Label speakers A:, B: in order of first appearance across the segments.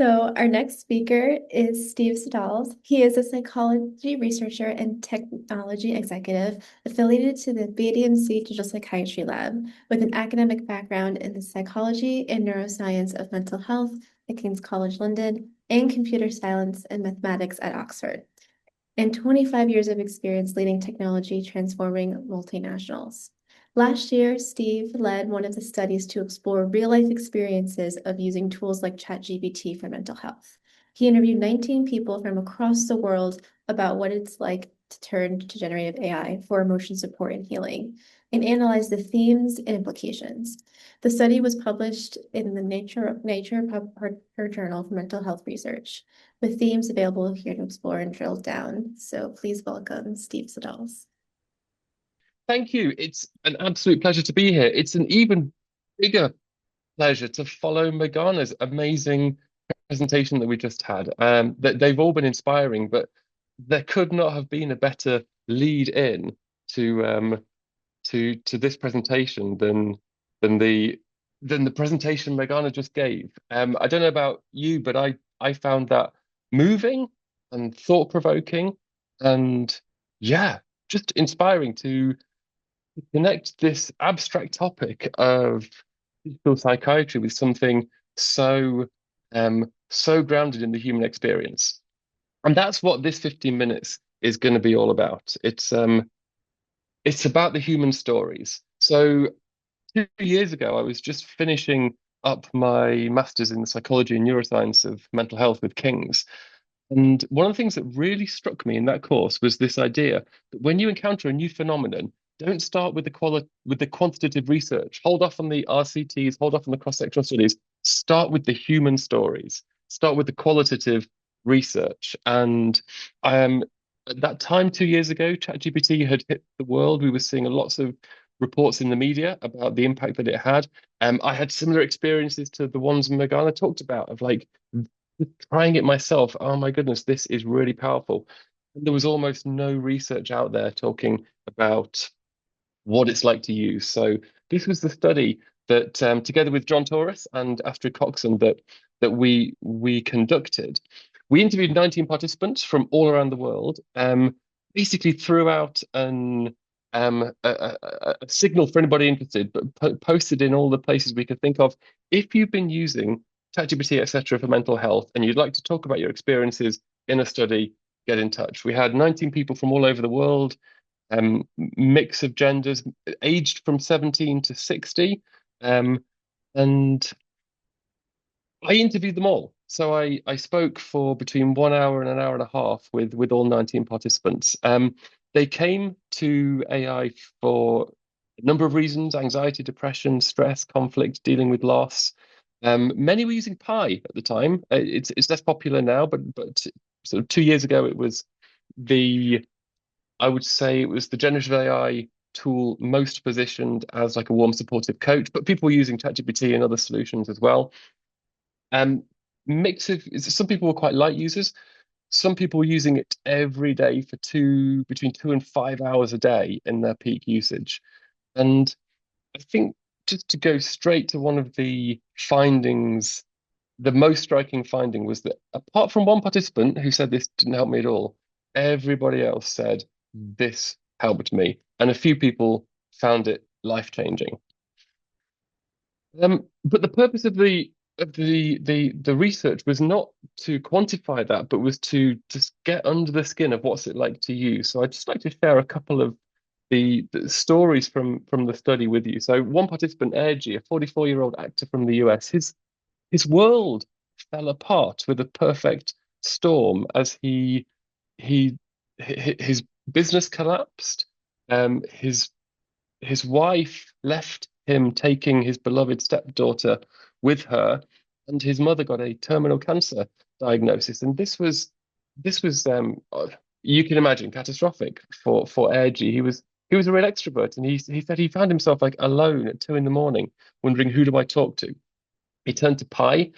A: So our next speaker is Steve Siddals. He is a psychology researcher and technology executive affiliated to the BDMC Digital Psychiatry Lab with an academic background in the psychology and neuroscience of mental health at King's College London and computer science and mathematics at Oxford, and 25 years of experience leading technology transforming multinationals. Last year, Steve led one of the studies to explore real-life experiences of using tools like ChatGPT for mental health. He interviewed 19 people from across the world about what it's like to turn to generative AI for emotion support and healing, and analyzed the themes and implications. The study was published in the Nature Her Journal for Mental Health Research, with themes available here to explore and drill down. So please welcome Steve Siddals.
B: Thank you. It's an absolute pleasure to be here. It's an even bigger pleasure to follow Morgana's amazing presentation that we just had. They've all been inspiring, but there could not have been a better lead in to to this presentation than the than the presentation Morgana just gave. I don't know about you, but I found that moving and thought-provoking and yeah, just inspiring to connect this abstract topic of digital psychiatry with something so so grounded in the human experience. And that's what this 15 minutes is going to be all about. It's about the human stories. So 2 years ago, I was just finishing up my master's in the psychology and neuroscience of mental health with King's. And one of the things that really struck me in that course was this idea that when you encounter a new phenomenon, don't start with the quantitative research. Hold off on the RCTs, hold off on the cross-sectional studies. Start with the human stories. Start with the qualitative research. And at that time, 2 years ago, ChatGPT had hit the world. We were seeing lots of reports in the media about the impact that it had. I had similar experiences to the ones Morgana talked about of like trying it myself. Oh my goodness, this is really powerful. And there was almost no research out there talking about what it's like to use. So this was the study that, together with John Torres and Astrid Coxon, that we conducted. We interviewed 19 participants from all around the world, basically threw out a signal for anybody interested, but posted in all the places we could think of. If you've been using ChatGPT, etc., for mental health, and you'd like to talk about your experiences in a study, get in touch. We had 19 people from all over the world, mix of genders, aged from 17 to 60. And I interviewed them all. So I spoke for between 1 hour and an hour and a half with all 19 participants. They came to AI for a number of reasons: anxiety, depression, stress, conflict, dealing with loss. Many were using Pi at the time. It's less popular now, but sort of 2 years ago it was the I would say it was the generative AI tool most positioned as like a warm supportive coach, but people were using ChatGPT and other solutions as well. Um, Mix of some people were quite light users. Some people were using it every day for between 2 and 5 hours a day in their peak usage. And I think just to go straight to one of the findings, the most striking finding was that apart from one participant who said this didn't help me at all, everybody else said this helped me, and a few people found it life-changing. But the purpose of the research was not to quantify that, but was to just get under the skin of what's it like to use. So I'd just like to share a couple of the stories from the study with you. So one participant, Ergi, a 44-year-old actor from the US, his world fell apart with a perfect storm as he his business collapsed. His wife left him, taking his beloved stepdaughter with her, and his mother got a terminal cancer diagnosis. And this was you can imagine catastrophic for Ergi. He was a real extrovert, and he said he found himself like alone at 2 in the morning, wondering who do I talk to. He turned to Pi,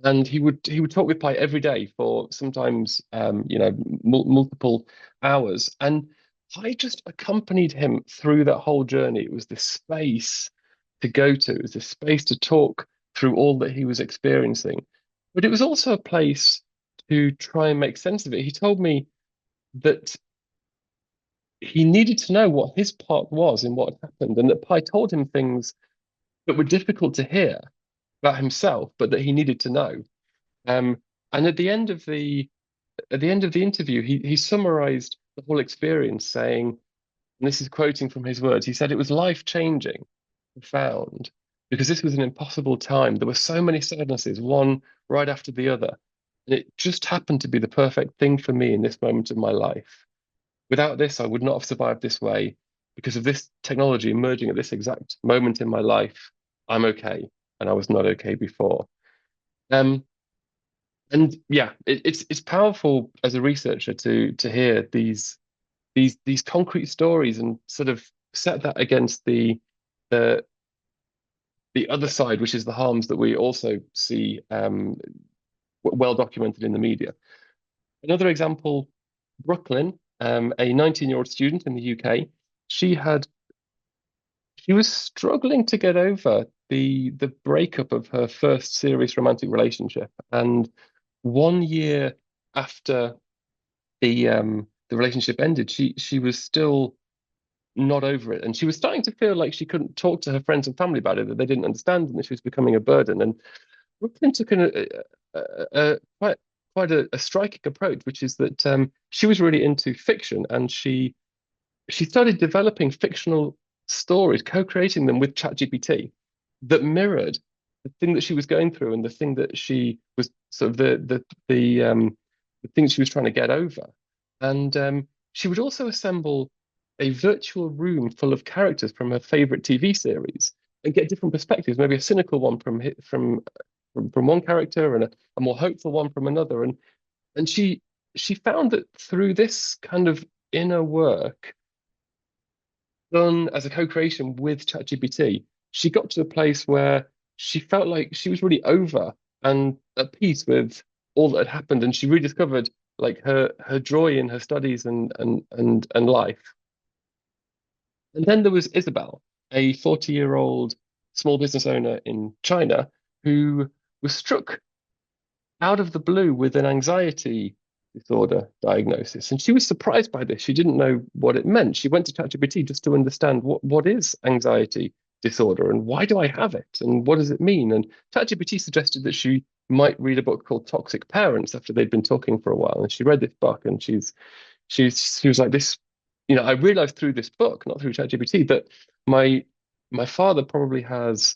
B: and he would talk with Pi every day for sometimes multiple hours. And Pi just accompanied him through that whole journey. It was this space to go to. It was this space to talk through all that he was experiencing. but it was also a place to try and make sense of it. He told me that he needed to know what his part was in what happened, and that Pi told him things that were difficult to hear about himself, but that he needed to know. Um, and at the end of the interview, he summarized the whole experience, saying, and this is quoting from his words, he said it was life-changing, profound, because this was an impossible time. There were so many sadnesses, one right after the other. And it just happened to be the perfect thing for me in this moment of my life. Without this, I would not have survived this way. Because of this technology emerging at this exact moment in my life, I'm okay. And I was not okay before. Um, and yeah, it's powerful as a researcher to hear these concrete stories and sort of set that against the the other side, which is the harms that we also see well documented in the media. Another example, Brooklyn, a 19-year-old student in the UK, she had she was struggling to get over the breakup of her first serious romantic relationship, and 1 year after the relationship ended, she was still not over it, and she was starting to feel like she couldn't talk to her friends and family about it, that they didn't understand, and that she was becoming a burden. And Brooklyn took quite a striking approach, which is that she was really into fiction, and she started developing fictional stories, co-creating them with ChatGPT that mirrored the thing that she was going through and the thing that she was sort of the thing she was trying to get over. And she would also assemble a virtual room full of characters from her favorite TV series and get different perspectives, maybe a cynical one from one character and a more hopeful one from another. And she found that through this kind of inner work done as a co-creation with ChatGPT, she got to a place where she felt like she was really over and at peace with all that had happened, and she rediscovered like her joy in her studies and life. And then there was Isabel, a 40-year-old small business owner in China who was struck out of the blue with an anxiety disorder diagnosis. And she was surprised by this. She didn't know what it meant. She went to ChatGPT just to understand what is anxiety disorder and why do I have it and what does it mean? And ChatGPT suggested that she might read a book called Toxic Parents after they'd been talking for a while. And she read this book and she was like this, I realized through this book, not through ChatGPT, that my my father probably has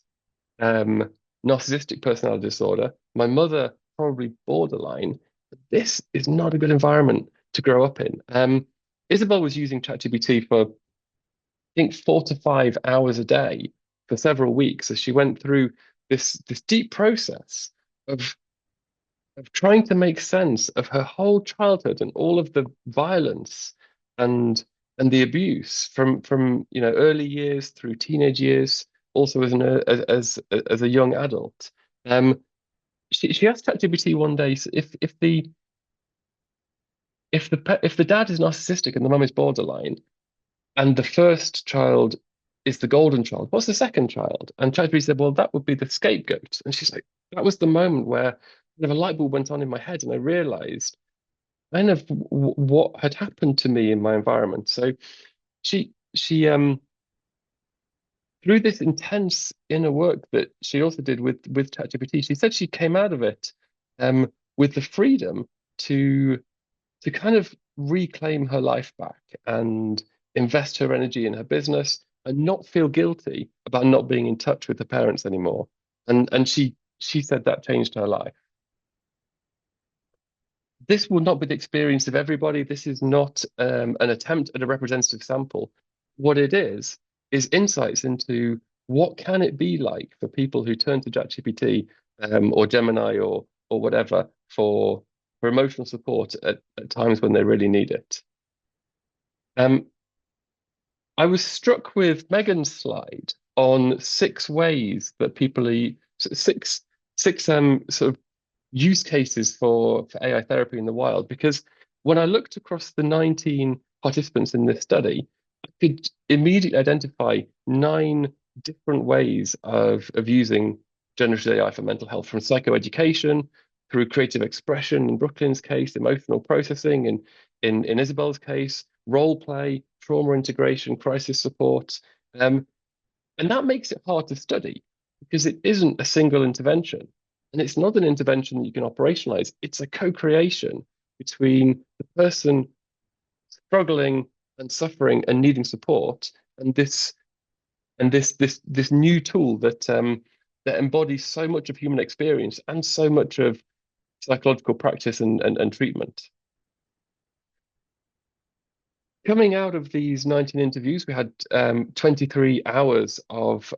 B: um, narcissistic personality disorder. My mother probably borderline. This is not a good environment to grow up in. Isabel was using ChatGPT for, I think, 4 to 5 hours a day for several weeks as she went through this deep process of trying to make sense of her whole childhood and all of the violence and the abuse from early years through teenage years, also as a young adult. Um, she asked ChatGPT one day if the dad is narcissistic and the mum is borderline, and the first child is the golden child, what's the second child? And ChatGPT said, well, that would be the scapegoat. And she's like, that was the moment where kind of a light bulb went on in my head, and I realized kind of what had happened to me in my environment. So she through this intense inner work that she also did with ChatGPT, she said she came out of it with the freedom to kind of reclaim her life back and invest her energy in her business and not feel guilty about not being in touch with her parents anymore. And she said that changed her life. This will not be the experience of everybody. This is not an attempt at a representative sample. What it is insights into what can it be like for people who turn to ChatGPT or Gemini or whatever for emotional support at times when they really need it. Um, I was struck with Megan's slide on 6 ways that people are six sort of use cases for AI therapy in the wild, because when I looked across the 19 participants in this study, I could immediately identify 9 different ways of using generative AI for mental health, from psychoeducation through creative expression in Brooklyn's case, emotional processing in Isabel's case, role play, trauma integration, crisis support. Um, and that makes it hard to study because it isn't a single intervention. And it's not an intervention that you can operationalize. It's a co-creation between the person struggling and suffering and needing support and this new tool that embodies so much of human experience and so much of psychological practice and treatment. Coming out of these 19 interviews, we had 23 hours of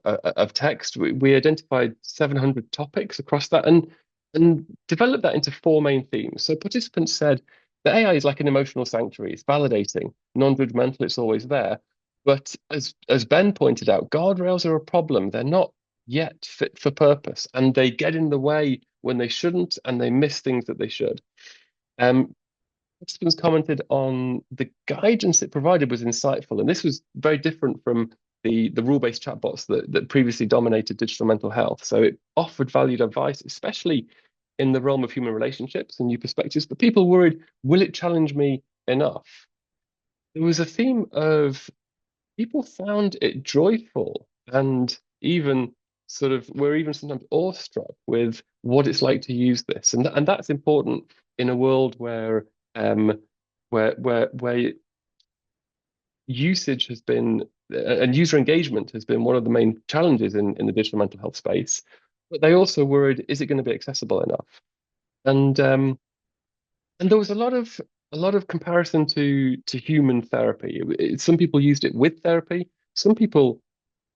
B: text. We identified 700 topics across that and developed that into four main themes. So participants said that AI is like an emotional sanctuary. It's validating, non-judgmental, it's always there. But as Ben pointed out, guardrails are a problem. They're not yet fit for purpose, and they get in the way when they shouldn't, and they miss things that they should. Um, Participants commented on the guidance it provided was insightful, and this was very different from the rule-based chatbots that previously dominated digital mental health. So it offered valued advice, especially in the realm of human relationships and new perspectives. But people worried, will it challenge me enough? There was a theme of people found it joyful and even sort of were even sometimes awestruck with what it's like to use this, and that's important in a world um, where usage has been and user engagement has been one of the main challenges in the digital mental health space. But they also worried, is it going to be accessible enough? And and there was a lot of comparison to human therapy. Some people used it with therapy. Some people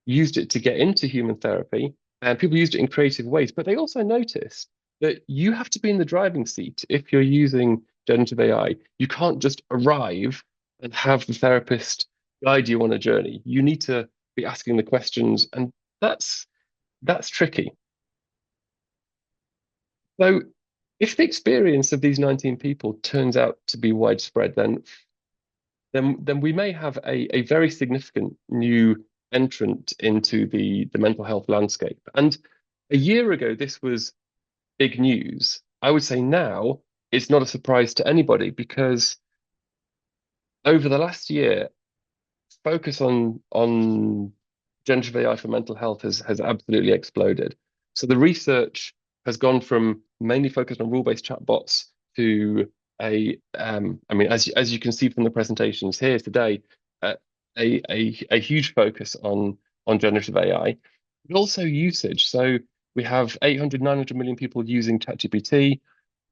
B: used it to get into human therapy, and people used it in creative ways. But they also noticed that you have to be in the driving seat if you're using generative AI. You can't just arrive and have the therapist guide you on a journey. You need to be asking the questions, and that's tricky. So, if the experience of these 19 people turns out to be widespread, then we may have a very significant new entrant into the mental health landscape. And a year ago, this was big news. I would say now it's not a surprise to anybody because over the last year, focus on generative AI for mental health has absolutely exploded. So the research has gone from mainly focused on rule-based chatbots to I mean, as you can see from the presentations here today, uh, a huge focus on generative AI, but also usage. So we have 800, 900 million people using ChatGPT.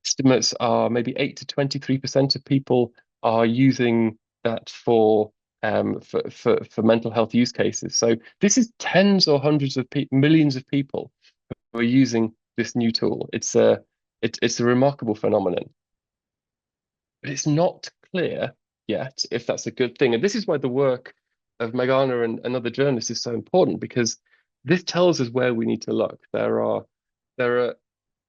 B: Estimates are maybe 8 to 23% of people are using that for mental health use cases. So this is tens or hundreds of millions of people who are using this new tool. It's a remarkable phenomenon, but it's not clear yet if that's a good thing. And this is why the work of Megana and other journalists is so important because this tells us where we need to look. There are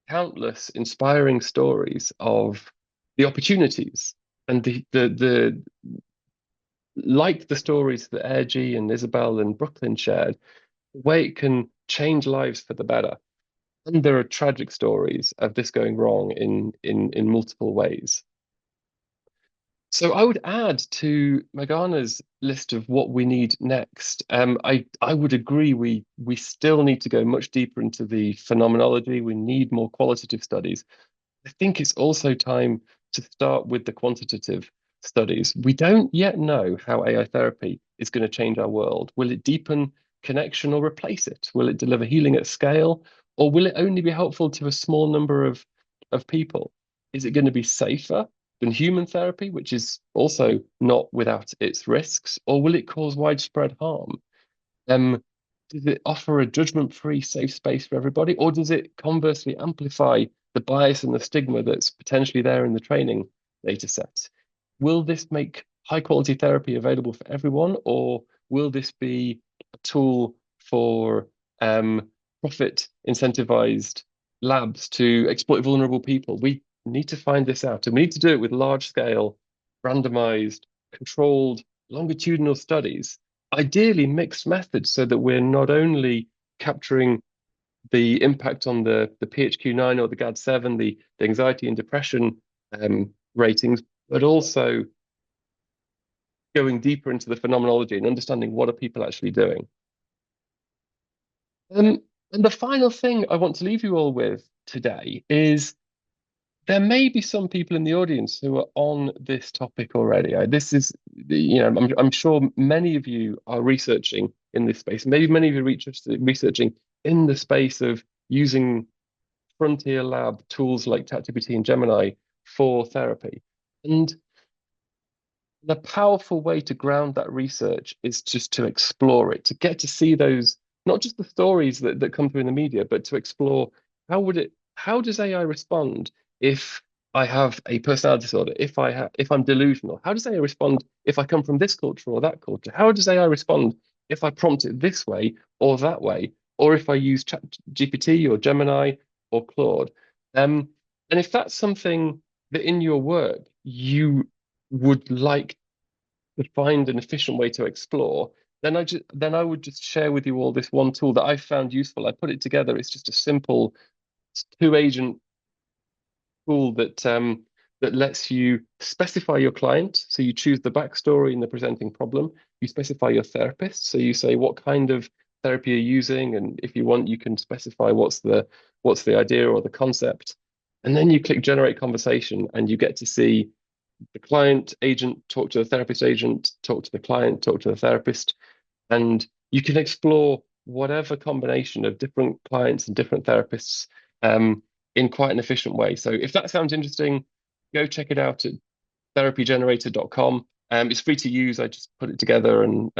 B: countless inspiring stories of the opportunities and the like the stories that Airgy and Isabel and Brooklyn shared, the way it can change lives for the better. And there are tragic stories of this going wrong in multiple ways. So I would add to Magana's list of what we need next. I would agree we still need to go much deeper into the phenomenology. We need more qualitative studies. I think it's also time to start with the quantitative studies. We don't yet know how AI therapy is going to change our world. Will it deepen connection or replace it? Will it deliver healing at scale, or will it only be helpful to a small number of people? Is it going to be safer than human therapy, which is also not without its risks, or will it cause widespread harm? Um, does it offer a judgment-free, safe space for everybody, or does it conversely amplify the bias and the stigma that's potentially there in the training data set? Will this make high-quality therapy available for everyone, or will this be a tool for profit incentivized labs to exploit vulnerable people? We need to find this out, and we need to do it with large-scale, randomized, controlled, longitudinal studies ideally mixed methods so that we're not only capturing the impact on the PHQ-9 or the GAD-7, the anxiety and depression ratings, but also going deeper into the phenomenology and understanding what are people actually doing. Um, and the final thing I want to leave you all with today is there may be some people in the audience who are on this topic already. This is, I'm sure many of you are researching in this space. Maybe many of you are researching in the space of using frontier lab tools like ChatGPT and Gemini for therapy. And the powerful way to ground that research is just to explore it, to get to see those, not just the stories that come through in the media, but to explore how does AI respond if I have a personality disorder, if I'm delusional? How does AI respond if I come from this culture or that culture? How does AI respond if I prompt it this way or that way, or if I use ChatGPT or Gemini or Claude? And if that's something that in your work you would like to find an efficient way to explore, then I would just share with you all this one tool that I found useful. I put it together. It's just a simple two-agent tool that lets you specify your client. So you choose the backstory and the presenting problem. You specify your therapist. So you say what kind of therapy you're using, and if you want, you can specify what's the idea or the concept. And then you click generate conversation, and you get to see the client agent talk to the therapist agent, talk to the client, talk to the therapist, and you can explore whatever combination of different clients and different therapists in quite an efficient way. So if that sounds interesting, go check it out at therapygenerator.com. It's free to use. I just put it together and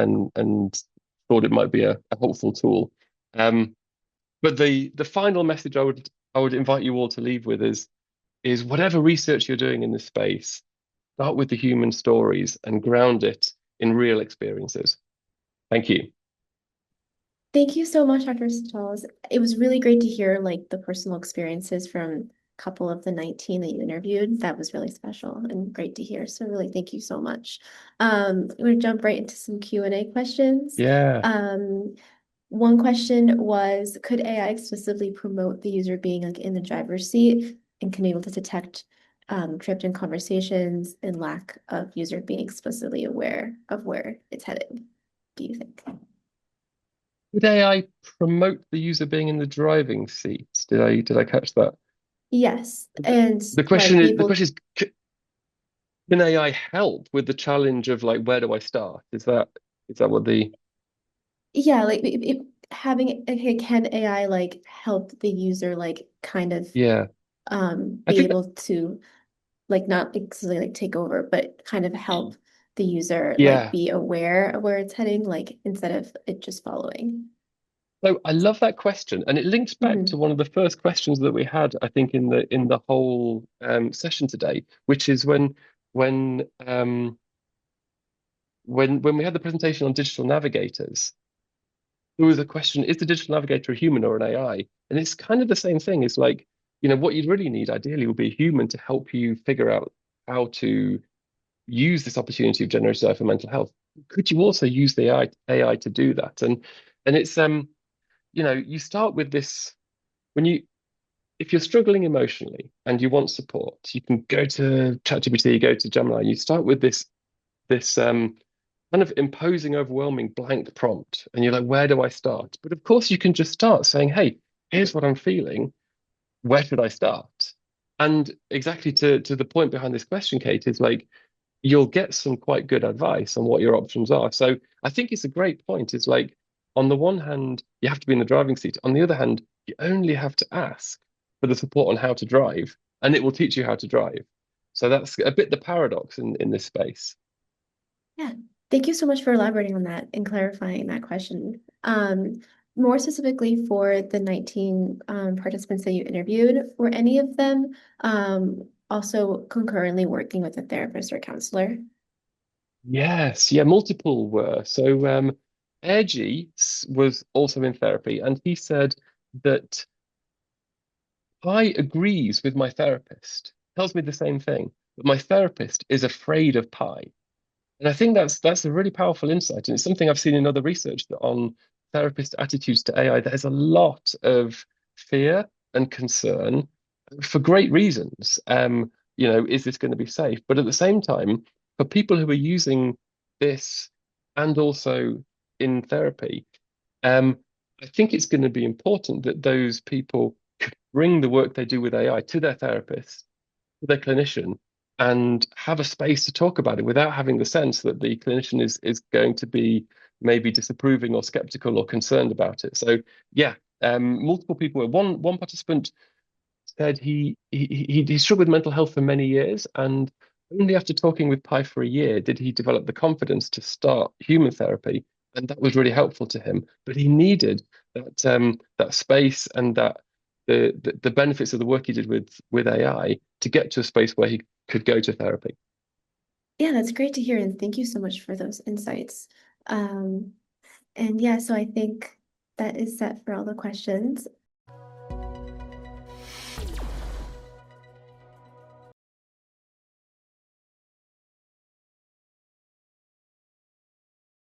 B: thought it might be a helpful tool. But the final message I would invite you all to leave with is whatever research you're doing in this space, start with the human stories and ground it in real experiences. Thank you.
A: Thank you so much, Dr. Siddals. It was really great to hear like the personal experiences from a couple of the 19 that you interviewed. That was really special and great to hear. So really thank you so much. We're gonna jump right into some Q&A questions.
B: Yeah.
A: Um, One question was, could AI explicitly promote the user being like in the driver's seat and can be able to detect drift in conversations and lack of user being explicitly aware of where it's headed, do you think?
B: Would AI promote the user being in the driving seat? Did I catch that?
A: Yes, and
B: The
A: like
B: question is the
A: people,
B: question is can AI help with the challenge of like where do I start? Is that what the
A: yeah, like having okay, can AI like help the user like kind of
B: yeah. I
A: be
B: think that
A: able to like not exactly like take over, but kind of help the user like
B: yeah.
A: be aware of where it's heading, like instead of it just following.
B: So I love that question, and it links back to
A: Hmm.
B: one of the first questions that we had, I think, in the whole session today, which is when when we had the presentation on digital navigators, there was a question: is the digital navigator a human or an AI? And it's kind of the same thing. It's like, what you'd really need ideally would be a human to help you figure out how to use this opportunity of generative AI for mental health. Could you also use the AI to do that? And it's you start with this when you if you're struggling emotionally and you want support, you can go to ChatGPT, go to Gemini. You start with this kind of imposing, overwhelming blank prompt, and you're like, where do I start? But of course, you can just start saying, hey, here's what I'm feeling. Where should I start? And exactly to the point behind this question, Kate, is like you'll get some quite good advice on what your options are. So I think it's a great point. It's like, on the one hand, you have to be in the driving seat. On the other hand, you only have to ask for the support on how to drive, and it will teach you how to drive. So that's a bit the paradox in this space.
A: Yeah, thank you so much for elaborating on that and clarifying that question. More specifically for the 19 participants that you interviewed, were any of them also concurrently working with a therapist or counselor?
B: Yes, yeah, multiple were. So was also in therapy, and he said that I agrees with my therapist, tells me the same thing, but my therapist is afraid of pie. And I think that's a really powerful insight, and it's something I've seen in other research that on therapist attitudes to AI, there's a lot of fear and concern for great reasons. Is this going to be safe? But at the same time, for people who are using this and also in therapy, um, I think it's going to be important that those people bring the work they do with AI to their therapist, to their clinician, and have a space to talk about it without having the sense that the clinician is going to be maybe disapproving or skeptical or concerned about it. So yeah, multiple people. One participant said he struggled with mental health for many years, and only after talking with Pi for a year did he develop the confidence to start human therapy, and that was really helpful to him. But he needed that space and that the benefits of the work he did with AI to get to a space where he could go to therapy.
A: Yeah, that's great to hear, and thank you so much for those insights. And yeah, so I think that is set for all the questions.